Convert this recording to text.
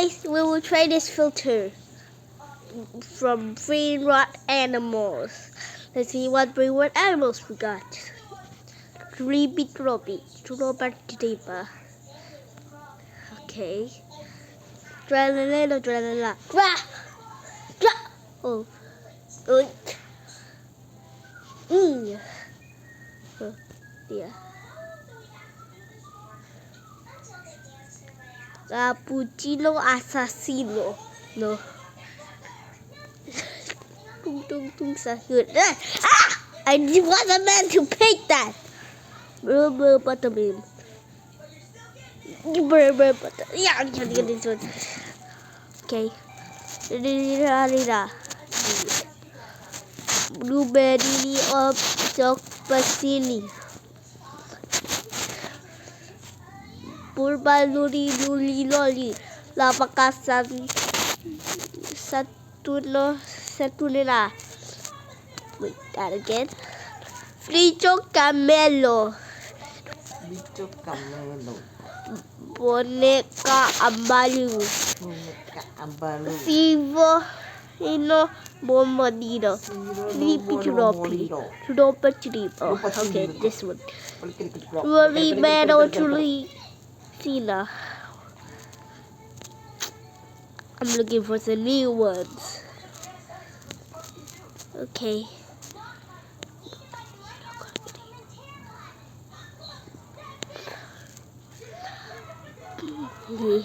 guys, we will try this filter from brainrot animals. Let's see what brainrot animals we got. Rabbit, Robert, diba? Okay. Tralala, tralala. Oh. Yeah. Cappuccino assassino. No. Tung sahut. I wasn't meant to pick that. Butterbean. Yeah, I'm trying to get this one. Okay. Blueberry of Chocpacili. Purba luli loli. Lapakasan Satulina. Wait, that again. Fricho Camelo. Boneka Ambalu. Sivo Ino Bombadino. Sleepy Tropi. Tropa Tripo. Okay, this one. Rory Meadow Truly Tina. I'm looking for some new ones. Okay. Okay.